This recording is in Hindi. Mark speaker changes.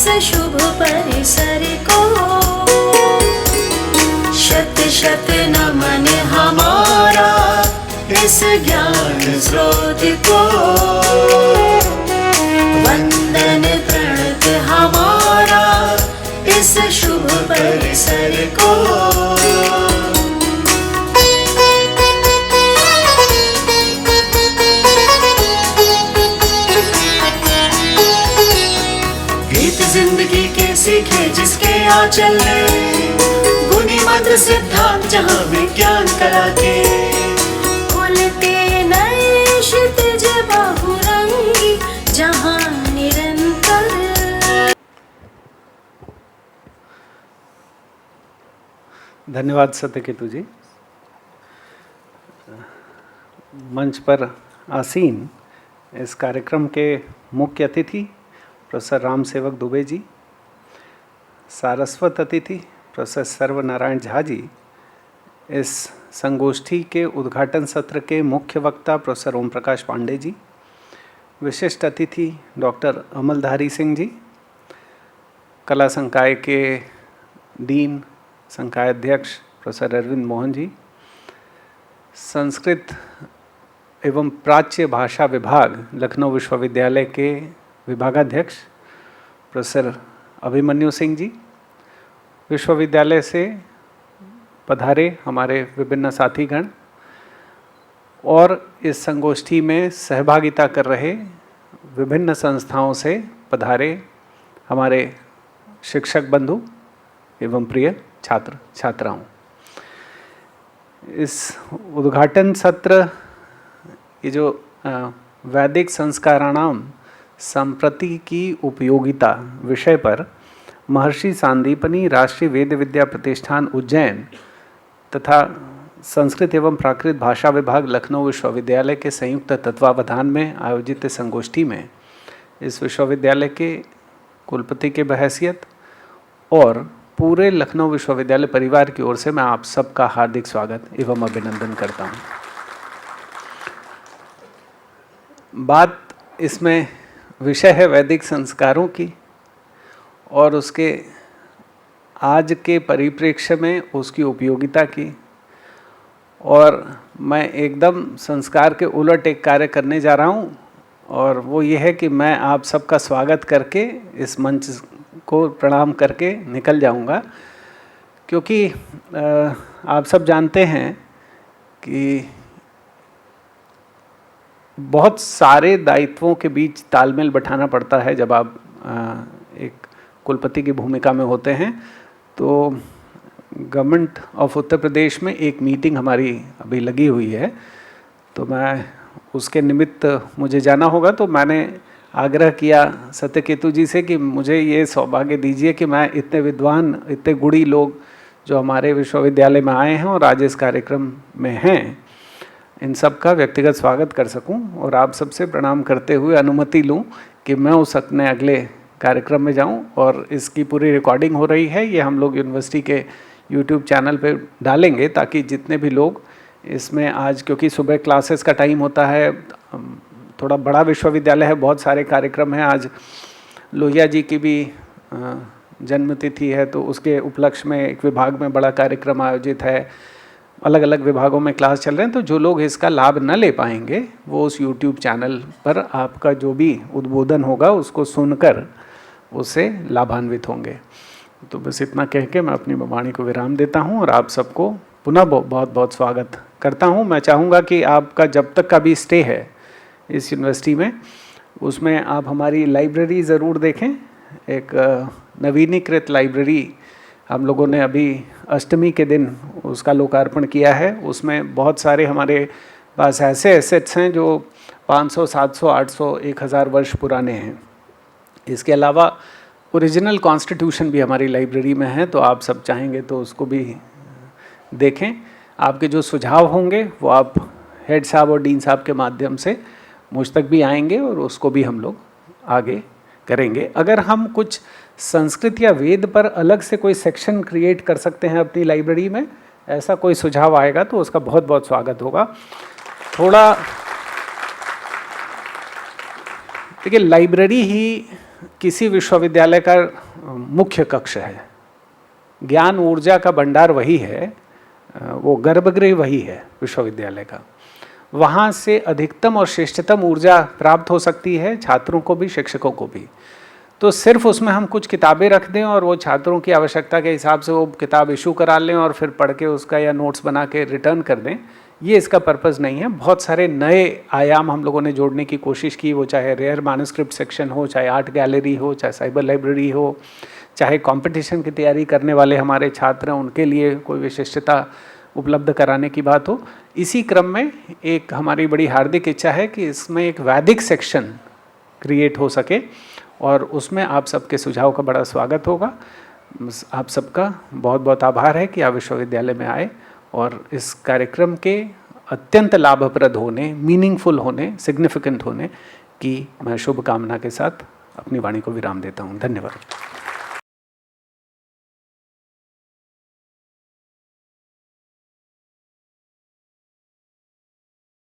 Speaker 1: इस शुभ परिसर को। शत शत नमन हमारा इस ज्ञान स्रोत को। वंदन प्रणत हमारा इस शुभ परिसर को। गीत जिंदगी के सीखे जिसके आंचल में, गुणी मंत्र सिद्धांत जहाँ विज्ञान कला के। खुलते नए क्षितिज बहुरंगी जहाँ निरंतर।
Speaker 2: धन्यवाद सत्यकेतु जी। मंच पर आसीन इस कार्यक्रम के मुख्य अतिथि प्रोफेसर राम सेवक दुबे जी, सारस्वत अतिथि प्रोफेसर सर्वनारायण झा जी, इस संगोष्ठी के उद्घाटन सत्र के मुख्य वक्ता प्रोफेसर ओम प्रकाश पांडे जी, विशिष्ट अतिथि डॉक्टर अमलधारी सिंह जी, कला संकाय के डीन संकाय अध्यक्ष प्रोफेसर अरविंद मोहन जी, संस्कृत एवं प्राच्य भाषा विभाग लखनऊ विश्वविद्यालय के विभागाध्यक्ष प्रोफेसर अभिमन्यु सिंह जी, विश्वविद्यालय से पधारे हमारे विभिन्न साथीगण और इस संगोष्ठी में सहभागिता कर रहे विभिन्न संस्थाओं से पधारे हमारे शिक्षक बंधु एवं प्रिय छात्र छात्राओं। इस उद्घाटन सत्र, ये जो वैदिक संस्काराणाम संप्रति की उपयोगिता विषय पर महर्षि सांदीपनी राष्ट्रीय वेद विद्या प्रतिष्ठान उज्जैन तथा संस्कृत एवं प्राकृत भाषा विभाग लखनऊ विश्वविद्यालय के संयुक्त तत्वावधान में आयोजित संगोष्ठी में इस विश्वविद्यालय के कुलपति के बहैसियत और पूरे लखनऊ विश्वविद्यालय परिवार की ओर से मैं आप सबका हार्दिक स्वागत एवं अभिनंदन करता हूँ। बात इसमें विषय है वैदिक संस्कारों की और उसके आज के परिप्रेक्ष्य में उसकी उपयोगिता की, और मैं एकदम संस्कार के उलट एक कार्य करने जा रहा हूँ, और वो ये है कि मैं आप सबका स्वागत करके इस मंच को प्रणाम करके निकल जाऊँगा, क्योंकि आप सब जानते हैं कि बहुत सारे दायित्वों के बीच तालमेल बैठाना पड़ता है जब आप एक कुलपति की भूमिका में होते हैं। तो गवर्नमेंट ऑफ उत्तर प्रदेश में एक मीटिंग हमारी अभी लगी हुई है, तो मैं उसके निमित्त मुझे जाना होगा। तो मैंने आग्रह किया सत्यकेतु जी से कि मुझे ये सौभाग्य दीजिए कि मैं इतने विद्वान, इतने गुणी लोग जो हमारे विश्वविद्यालय में आए हैं और आज इस कार्यक्रम में हैं, इन सब का व्यक्तिगत स्वागत कर सकूं, और आप सबसे प्रणाम करते हुए अनुमति लूं कि मैं उस अपने अगले कार्यक्रम में जाऊं। और इसकी पूरी रिकॉर्डिंग हो रही है, ये हम लोग यूनिवर्सिटी के यूट्यूब चैनल पे डालेंगे, ताकि जितने भी लोग इसमें आज, क्योंकि सुबह क्लासेस का टाइम होता है, थोड़ा बड़ा विश्वविद्यालय है, बहुत सारे कार्यक्रम हैं। आज लोहिया जी की भी जन्मतिथि है, तो उसके उपलक्ष्य में एक विभाग में बड़ा कार्यक्रम आयोजित है, अलग अलग विभागों में क्लास चल रहे हैं। तो जो लोग इसका लाभ न ले पाएंगे वो उस YouTube चैनल पर आपका जो भी उद्बोधन होगा उसको सुनकर उससे लाभान्वित होंगे। तो बस इतना कह के मैं अपनी वाणी को विराम देता हूं और आप सबको पुनः बहुत बहुत स्वागत करता हूं। मैं चाहूँगा कि आपका जब तक का भी स्टे है इस यूनिवर्सिटी में, उसमें आप हमारी लाइब्रेरी ज़रूर देखें। एक नवीनीकृत लाइब्रेरी हम लोगों ने अभी अष्टमी के दिन उसका लोकार्पण किया है। उसमें बहुत सारे हमारे पास ऐसे एसेट्स हैं जो 500, 700, 800, 1000 वर्ष पुराने हैं। इसके अलावा ओरिजिनल कॉन्स्टिट्यूशन भी हमारी लाइब्रेरी में है, तो आप सब चाहेंगे तो उसको भी देखें। आपके जो सुझाव होंगे वो आप हेड साहब और डीन साहब के माध्यम से मुझ तक भी आएंगे और उसको भी हम लोग आगे करेंगे। अगर हम कुछ संस्कृत या वेद पर अलग से कोई सेक्शन क्रिएट कर सकते हैं अपनी लाइब्रेरी में, ऐसा कोई सुझाव आएगा तो उसका बहुत बहुत स्वागत होगा। थोड़ा देखिए, लाइब्रेरी ही किसी विश्वविद्यालय का मुख्य कक्ष है, ज्ञान ऊर्जा का भंडार वही है, वो गर्भगृह वही है विश्वविद्यालय का। वहाँ से अधिकतम और श्रेष्ठतम ऊर्जा प्राप्त हो सकती है छात्रों को भी, शिक्षकों को भी। तो सिर्फ उसमें हम कुछ किताबें रख दें और वो छात्रों की आवश्यकता के हिसाब से वो किताब इशू करा लें और फिर पढ़ के उसका या नोट्स बना के रिटर्न कर दें, ये इसका पर्पज़ नहीं है। बहुत सारे नए आयाम हम लोगों ने जोड़ने की कोशिश की, वो चाहे रेयर मैन्युस्क्रिप्ट सेक्शन हो, चाहे आर्ट गैलरी हो, चाहे साइबर लाइब्रेरी हो, चाहे कंपटीशन की तैयारी करने वाले हमारे छात्र हैं उनके लिए कोई विशिष्टता उपलब्ध कराने की बात हो। इसी क्रम में एक हमारी बड़ी हार्दिक इच्छा है कि इसमें एक वैदिक सेक्शन क्रिएट हो सके और उसमें आप सबके सुझाव का बड़ा स्वागत होगा। आप सबका बहुत बहुत आभार है कि आप विश्वविद्यालय में आए और इस कार्यक्रम के अत्यंत लाभप्रद होने, मीनिंगफुल होने, सिग्निफिकेंट होने की मैं शुभकामना के साथ अपनी वाणी को विराम देता हूँ। धन्यवाद।